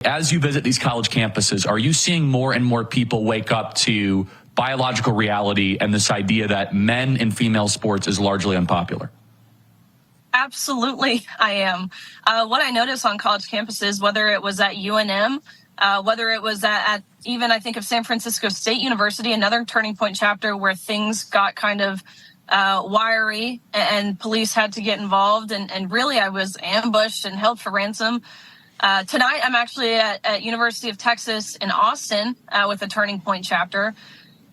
As you visit these college campuses, are you seeing more and more people wake up to biological reality and this idea that men in female sports is largely unpopular? Absolutely, I am. What I notice on college campuses, whether it was at UNM, whether it was at even I think of San Francisco State University, another turning point chapter where things got kind of wiry and police had to get involved, and really I was ambushed and held for ransom. Tonight I'm actually at University of Texas in Austin with a turning point chapter.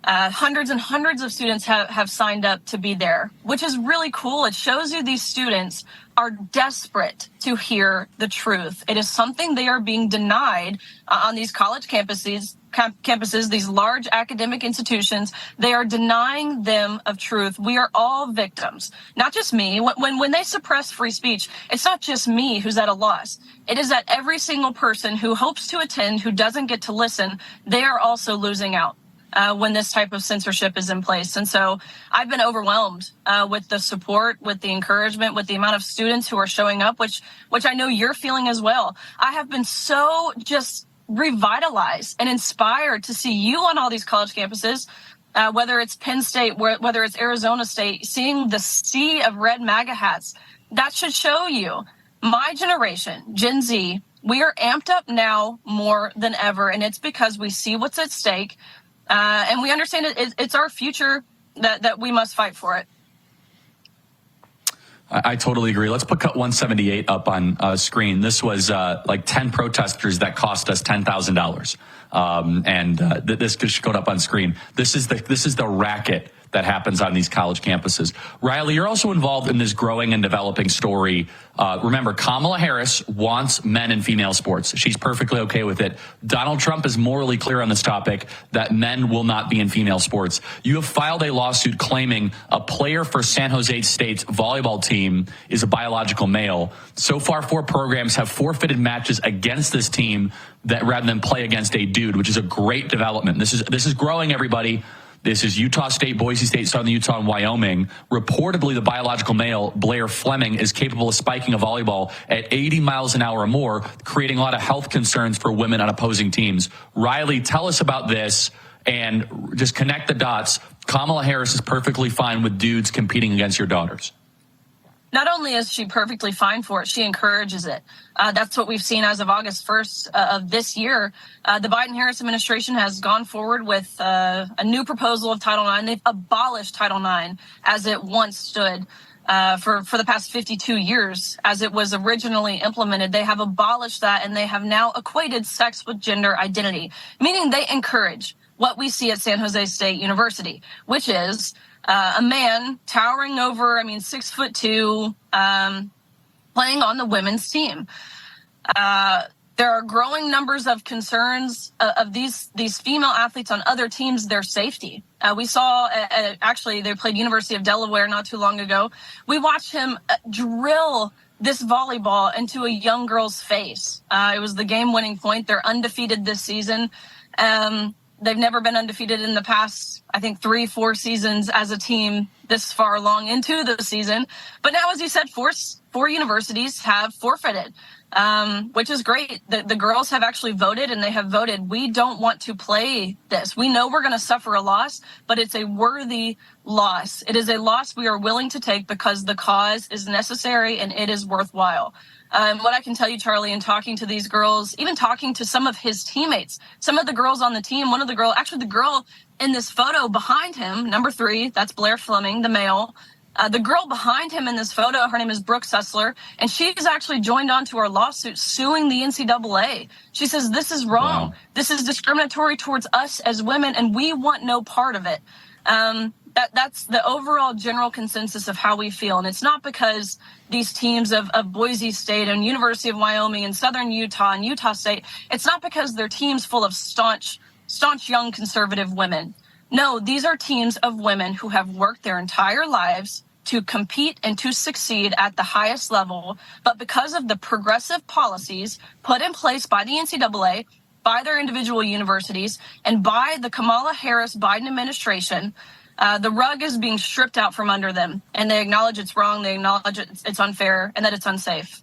Hundreds and hundreds of students have signed up to be there, which is really cool. It shows you these students are desperate to hear the truth. It is something they are being denied on these college campuses, these large academic institutions. They are denying them of truth. We are all victims, not just me. When they suppress free speech, it's not just me who's at a loss. It is that every single person who hopes to attend, who doesn't get to listen, they are also losing out when this type of censorship is in place. And so I've been overwhelmed with the support, with the encouragement, with the amount of students who are showing up, which I know you're feeling as well. I have been so just revitalized and inspired to see you on all these college campuses, whether it's Penn State, whether it's Arizona State, seeing the sea of red MAGA hats. That should show you my generation, Gen Z, we are amped up now more than ever. And it's because we see what's at stake. And we understand it's our future that we must fight for it. I totally agree. Let's put cut 178 up on screen. This was like 10 protesters that cost us $10,000. This just showed up on screen. This is the racket that happens on these college campuses. Riley, you're also involved in this growing and developing story. Remember, Kamala Harris wants men in female sports. She's perfectly okay with it. Donald Trump is morally clear on this topic that men will not be in female sports. You have filed a lawsuit claiming a player for San Jose State's volleyball team is a biological male. So far, 4 programs have forfeited matches against this team that rather than play against a dude, which is a great development. This is growing, everybody. This is Utah State, Boise State, Southern Utah, and Wyoming. Reportedly, the biological male, Blair Fleming, is capable of spiking a volleyball at 80 miles an hour or more, creating a lot of health concerns for women on opposing teams. Riley, tell us about this and just connect the dots. Kamala Harris is perfectly fine with dudes competing against your daughters. Not only is she perfectly fine for it, she encourages it. That's what we've seen as of August 1st of this year. The Biden-Harris administration has gone forward with a new proposal of Title IX. They've abolished Title IX as it once stood for the past 52 years as it was originally implemented. They have abolished that, and they have now equated sex with gender identity, meaning they encourage what we see at San Jose State University, which is a man towering over, 6'2", playing on the women's team. There are growing numbers of concerns of these female athletes on other teams, their safety. We saw, actually, they played University of Delaware not too long ago. We watched him drill this volleyball into a young girl's face. It was the game-winning point. They're undefeated this season. They've never been undefeated in the past, I think, 3-4 seasons as a team this far along into the season. But now, as you said, four universities have forfeited, which is great. The girls have actually voted, and they have voted, we don't want to play this. We know we're going to suffer a loss, but it's a worthy loss. It is a loss we are willing to take because the cause is necessary and it is worthwhile. What I can tell you, Charlie, in talking to these girls, even talking to some of his teammates, some of the girls on the team, the girl in this photo behind him, number 3, that's Blair Fleming, the male. The girl behind him in this photo, her name is Brooke Sussler, and she's actually joined on to our lawsuit suing the NCAA. She says, this is wrong. Wow. This is discriminatory towards us as women, and we want no part of it. That's the overall general consensus of how we feel. And it's not because these teams of Boise State and University of Wyoming and Southern Utah and Utah State, it's not because they're teams full of staunch young conservative women. No, these are teams of women who have worked their entire lives to compete and to succeed at the highest level. But because of the progressive policies put in place by the NCAA, by their individual universities, and by the Kamala Harris Biden administration, the rug is being stripped out from under them, and they acknowledge it's wrong, they acknowledge it's unfair, and that it's unsafe.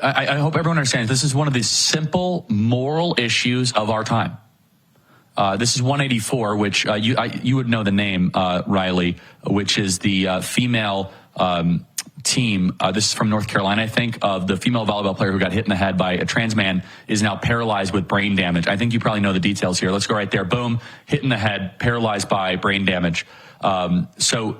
I hope everyone understands this is one of the simple moral issues of our time. This is 184, which you would know the name, Riley, which is the female team. This is from North Carolina, I think, of the female volleyball player who got hit in the head by a trans man is now paralyzed with brain damage. I think you probably know the details here. Let's go right there. Boom, hit in the head, paralyzed by brain damage. So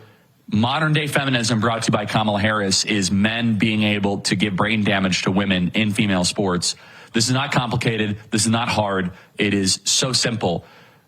modern day feminism brought to you by Kamala Harris is men being able to give brain damage to women in female sports. This is not complicated. This is not hard. It is so simple.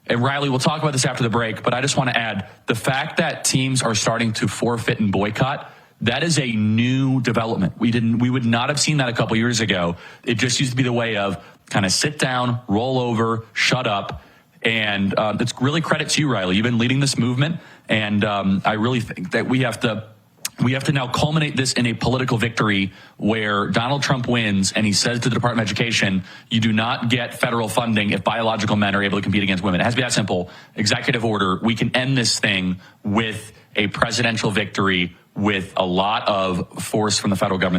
And Riley, we'll talk about this after the break, but I just want to add the fact that teams are starting to forfeit and boycott. That is a new development. We would not have seen that a couple years ago. It just used to be the way of kind of sit down, roll over, shut up. And it's really credit to you, Riley. You've been leading this movement. And I really think that we have to now culminate this in a political victory where Donald Trump wins and he says to the Department of Education, you do not get federal funding if biological men are able to compete against women. It has to be that simple. Executive order. We can end this thing with a presidential victory with a lot of force from the federal government.